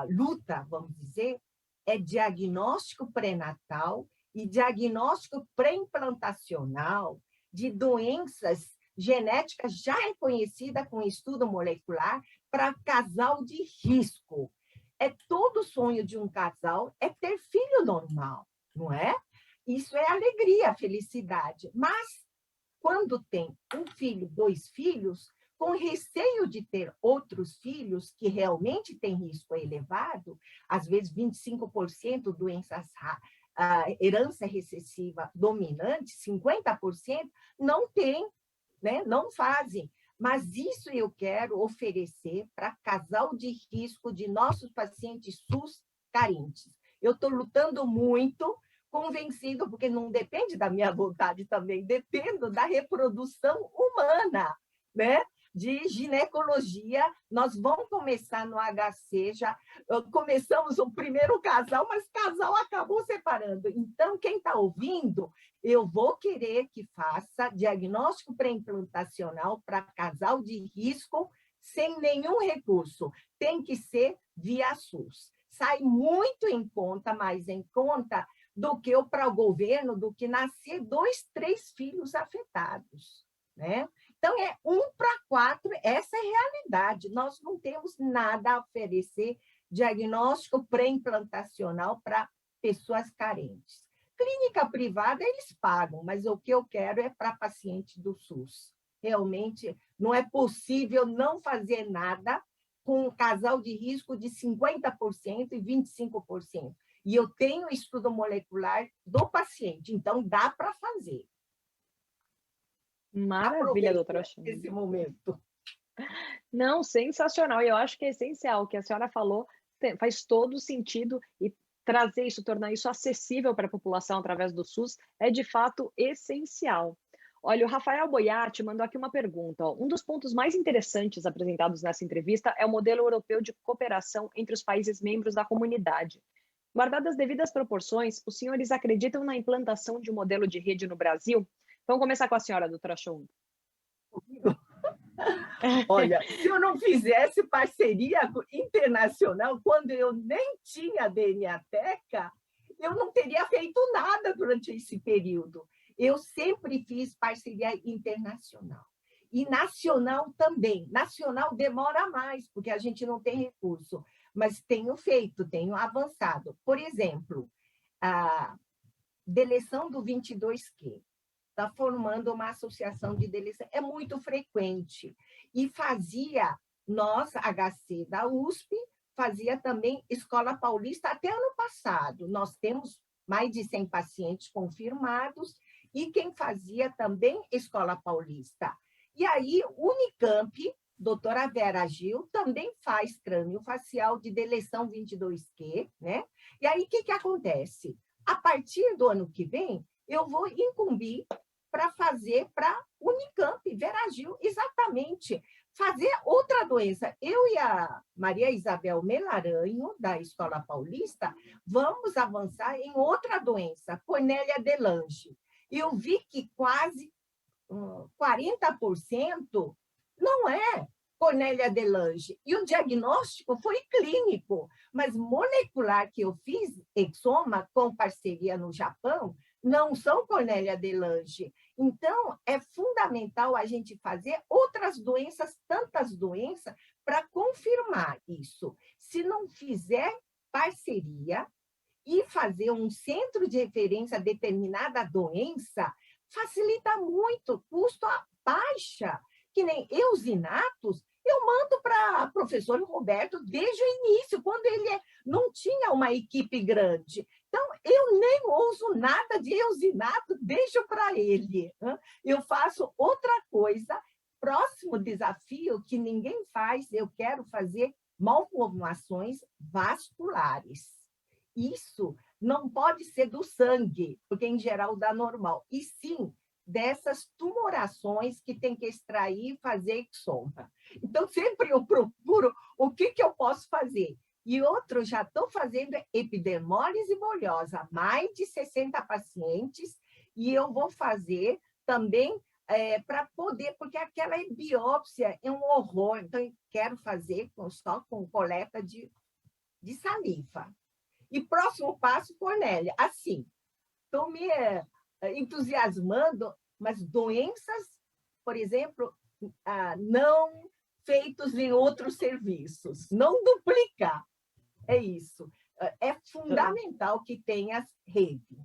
luta, vamos dizer, é diagnóstico pré-natal e diagnóstico pré-implantacional de doenças genéticas já reconhecidas com estudo molecular para casal de risco. Todo sonho de um casal é ter filho normal, não é? Isso é alegria, felicidade. Mas, quando tem um filho, 2 filhos, com receio de ter outros filhos que realmente têm risco elevado, às vezes 25% doenças herança recessiva dominante, 50% não tem, né? Não fazem. Mas isso eu quero oferecer para casal de risco de nossos pacientes SUS carentes. Eu estou lutando muito, convencido, porque não depende da minha vontade também, depende da reprodução humana, né? De ginecologia. Nós vamos começar no HC, já começamos o primeiro casal, mas o casal acabou separando. Então, quem está ouvindo, eu vou querer que faça diagnóstico pré-implantacional para casal de risco sem nenhum recurso. Tem que ser via SUS. Sai muito em conta, mais em conta, do que para o governo, do que nascer 2, 3 filhos afetados, né? Então, é 1 para 4, essa é a realidade. Nós não temos nada a oferecer diagnóstico pré-implantacional para pessoas carentes. Clínica privada, eles pagam, mas o que eu quero é para paciente do SUS. Realmente, não é possível não fazer nada com um casal de risco de 50% e 25%. E eu tenho estudo molecular do paciente, então dá para fazer. Maravilha, doutora Chung. Esse momento. Não, sensacional. E eu acho que é essencial. O que a senhora falou faz todo sentido, e trazer isso, tornar isso acessível para a população através do SUS é de fato essencial. Olha, o Rafael Boiati mandou aqui uma pergunta. Ó. Um dos pontos mais interessantes apresentados nessa entrevista é o modelo europeu de cooperação entre os países membros da comunidade. Guardadas as devidas proporções, os senhores acreditam na implantação de um modelo de rede no Brasil? Vamos começar com a senhora, doutora Chung. Olha, se eu não fizesse parceria internacional, quando eu nem tinha DNA-teca, eu não teria feito nada durante esse período. Eu sempre fiz parceria internacional. E nacional também. Nacional demora mais, porque a gente não tem recurso. Mas tenho feito, tenho avançado. Por exemplo, a deleção do 22Q. Está formando uma associação de deleção. É muito frequente. E fazia, nós, HC da USP, fazia também Escola Paulista até ano passado. Nós temos mais de 100 pacientes confirmados, e quem fazia também Escola Paulista. E aí, Unicamp, doutora Vera Gil, também faz crânio-facial de deleção 22Q, né? E aí, o que acontece? A partir do ano que vem, eu vou incumbir para fazer para Unicamp, Vera Gil, exatamente, fazer outra doença. Eu e a Maria Isabel Melaranho, da Escola Paulista, vamos avançar em outra doença, Cornélia de Lange. Eu vi que quase 40% não é Cornélia de Lange. E o diagnóstico foi clínico, mas molecular que eu fiz, Exoma, com parceria no Japão, não são Cornélia de Lange. Então, é fundamental a gente fazer outras doenças, tantas doenças, para confirmar isso. Se não fizer parceria e fazer um centro de referência a determinada doença, facilita muito, custo baixa. Que nem eusinatos, eu mando para o professor Roberto desde o início, quando ele não tinha uma equipe grande. Então, eu nem uso nada de eusinato, deixo para ele. Eu faço outra coisa. Próximo desafio que ninguém faz, eu quero fazer malformações vasculares. Isso não pode ser do sangue, porque em geral dá normal, e sim dessas tumorações que tem que extrair e fazer exoma. Então, sempre eu procuro o que eu posso fazer. E outro, já estou fazendo epidermólise bolhosa, mais de 60 pacientes, e eu vou fazer também para poder, porque aquela biópsia é um horror, então eu quero fazer só com coleta de saliva. E próximo passo, Cornélia. Assim, estou me entusiasmando, mas doenças, por exemplo, não feitos em outros serviços, não duplicar. É isso. É fundamental que tenha rede.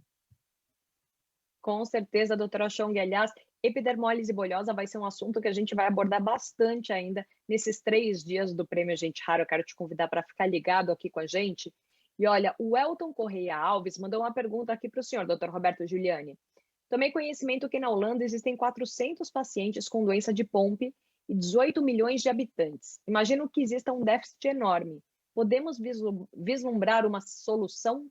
Com certeza, doutora Chung. Aliás, epidermólise bolhosa vai ser um assunto que a gente vai abordar bastante ainda nesses 3 dias do Prêmio Gente Rara. Eu quero te convidar para ficar ligado aqui com a gente. E olha, o Elton Correia Alves mandou uma pergunta aqui para o senhor, doutor Roberto Giuliani. Tomei conhecimento que na Holanda existem 400 pacientes com doença de Pompe e 18 milhões de habitantes. Imagino que exista um déficit enorme. Podemos vislumbrar uma solução?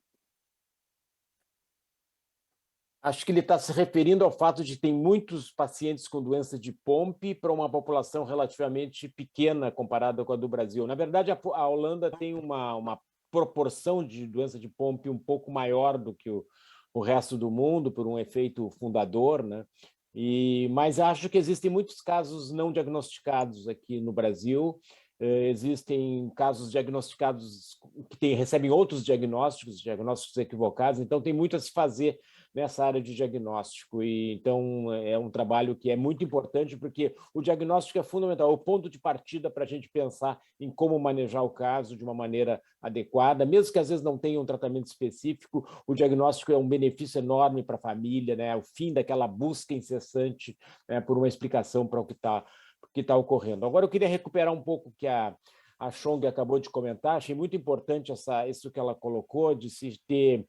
Acho que ele está se referindo ao fato de que tem muitos pacientes com doença de Pompe para uma população relativamente pequena comparada com a do Brasil. Na verdade, a Holanda tem uma proporção de doença de Pompe um pouco maior do que o resto do mundo, por um efeito fundador, né? Mas acho que existem muitos casos não diagnosticados aqui no Brasil, existem casos diagnosticados que recebem outros diagnósticos equivocados, então tem muito a se fazer nessa área de diagnóstico, e então é um trabalho que é muito importante, porque o diagnóstico é fundamental, é o ponto de partida para a gente pensar em como manejar o caso de uma maneira adequada, mesmo que às vezes não tenha um tratamento específico, o diagnóstico é um benefício enorme para a família, né? O fim daquela busca incessante, né, por uma explicação para o que está ocorrendo. Agora eu queria recuperar um pouco o que a Chong acabou de comentar, achei muito importante isso que ela colocou, de se ter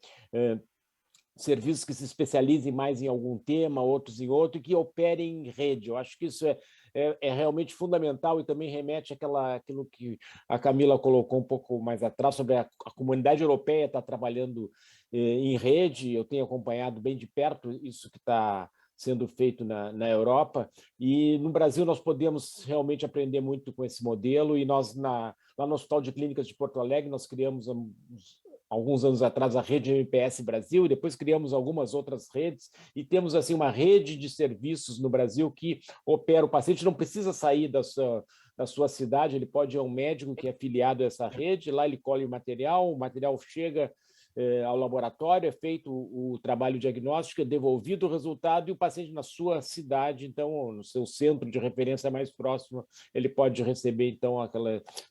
serviços que se especializem mais em algum tema, outros em outro, e que operem em rede. Eu acho que isso é realmente fundamental, e também remete àquilo que a Camila colocou um pouco mais atrás, sobre a comunidade europeia estar trabalhando em rede. Eu tenho acompanhado bem de perto isso que está sendo feito na Europa, e no Brasil nós podemos realmente aprender muito com esse modelo, e nós, lá no Hospital de Clínicas de Porto Alegre, nós criamos alguns anos atrás a rede MPS Brasil, e depois criamos algumas outras redes, e temos assim uma rede de serviços no Brasil que opera. O paciente não precisa sair da sua cidade, ele pode ir a um médico que é afiliado a essa rede, lá ele colhe o material chega ao laboratório, é feito o trabalho diagnóstico, é devolvido o resultado, e o paciente na sua cidade, então, no seu centro de referência mais próximo, ele pode receber, então,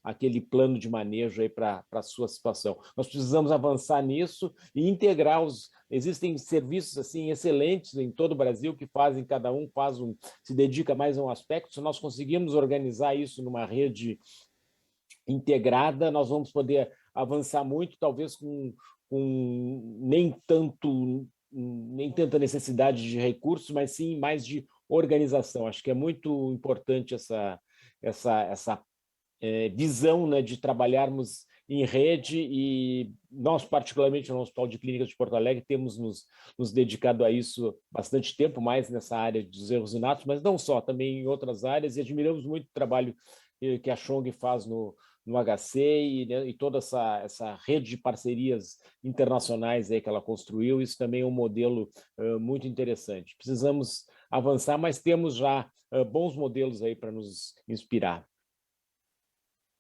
aquele plano de manejo aí para a sua situação. Nós precisamos avançar nisso e integrar existem serviços assim excelentes em todo o Brasil que fazem, cada um se dedica mais a um aspecto. Se nós conseguirmos organizar isso numa rede integrada, nós vamos poder avançar muito, talvez com nem tanta necessidade de recursos, mas sim mais de organização. Acho que é muito importante essa visão, né, de trabalharmos em rede, e nós, particularmente no Hospital de Clínicas de Porto Alegre, temos nos dedicado a isso bastante tempo, mais nessa área dos erros inatos, mas não só, também em outras áreas, e admiramos muito o trabalho que a Chong faz no HC, né, e toda essa rede de parcerias internacionais aí que ela construiu. Isso também é um modelo muito interessante. Precisamos avançar, mas temos já bons modelos aí para nos inspirar.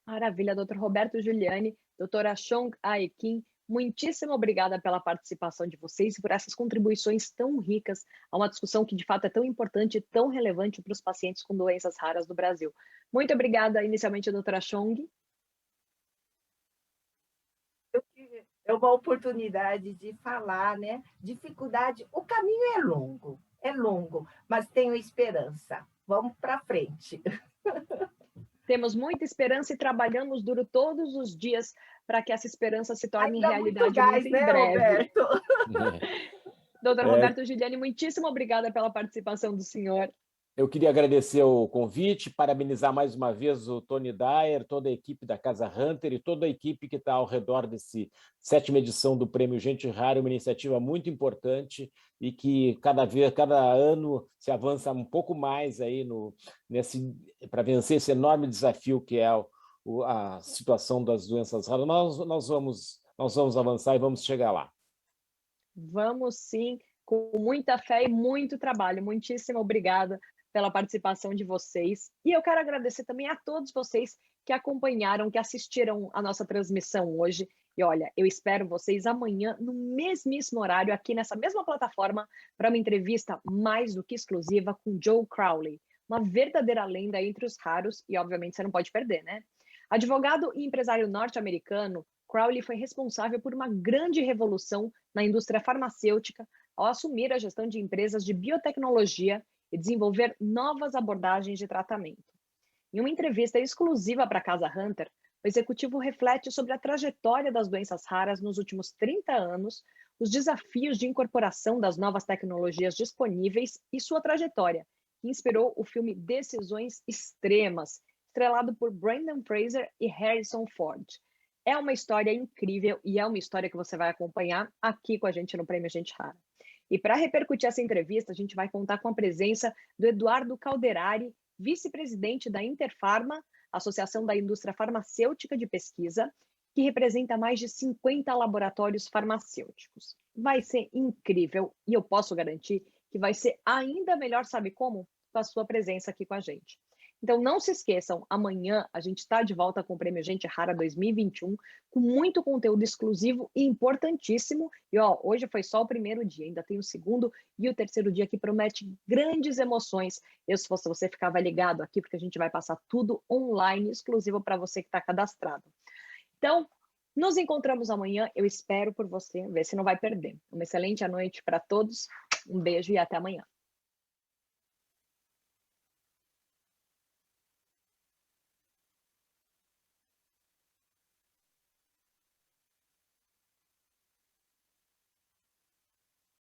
Maravilha, doutor Roberto Giuliani, doutora Chong Ae Kim, muitíssimo obrigada pela participação de vocês e por essas contribuições tão ricas a uma discussão que de fato é tão importante e tão relevante para os pacientes com doenças raras do Brasil. Muito obrigada inicialmente, doutora Chong. É uma oportunidade de falar, né? Dificuldade, o caminho é longo, mas tenho esperança. Vamos para frente. Temos muita esperança e trabalhamos duro todos os dias para que essa esperança se torne ainda realidade muito gás, muito em né, breve. Roberto? Doutor Roberto Giuliani, muitíssimo obrigada pela participação do senhor. Eu queria agradecer o convite, parabenizar mais uma vez o Tony Dyer, toda a equipe da Casa Hunter e toda a equipe que está ao redor desse 7ª edição do Prêmio Gente Rara, uma iniciativa muito importante e que cada ano se avança um pouco mais aí para vencer esse enorme desafio que é a situação das doenças raras. Nós vamos avançar e vamos chegar lá. Vamos sim, com muita fé e muito trabalho. Muitíssimo obrigada pela participação de vocês. E eu quero agradecer também a todos vocês que acompanharam, que assistiram a nossa transmissão hoje. E olha, eu espero vocês amanhã no mesmíssimo horário, aqui nessa mesma plataforma, para uma entrevista mais do que exclusiva com Joe Crowley, uma verdadeira lenda entre os raros, e obviamente você não pode perder, né? Advogado e empresário norte-americano, Crowley foi responsável por uma grande revolução na indústria farmacêutica ao assumir a gestão de empresas de biotecnologia e desenvolver novas abordagens de tratamento. Em uma entrevista exclusiva para a Casa Hunter, o executivo reflete sobre a trajetória das doenças raras nos últimos 30 anos, os desafios de incorporação das novas tecnologias disponíveis e sua trajetória, que inspirou o filme Decisões Extremas, estrelado por Brendan Fraser e Harrison Ford. É uma história incrível e é uma história que você vai acompanhar aqui com a gente no Prêmio Gente Rara. E para repercutir essa entrevista, a gente vai contar com a presença do Eduardo Calderari, vice-presidente da Interpharma, Associação da Indústria Farmacêutica de Pesquisa, que representa mais de 50 laboratórios farmacêuticos. Vai ser incrível e eu posso garantir que vai ser ainda melhor, sabe como? Com a sua presença aqui com a gente. Então, não se esqueçam, amanhã a gente está de volta com o Prêmio Gente Rara 2021, com muito conteúdo exclusivo e importantíssimo. E ó, hoje foi só o primeiro dia, ainda tem o segundo e o terceiro dia que promete grandes emoções. Eu, se fosse você, ficava ligado aqui, porque a gente vai passar tudo online, exclusivo para você que está cadastrado. Então, nos encontramos amanhã, eu espero por você, ver se não vai perder. Uma excelente noite para todos, um beijo e até amanhã.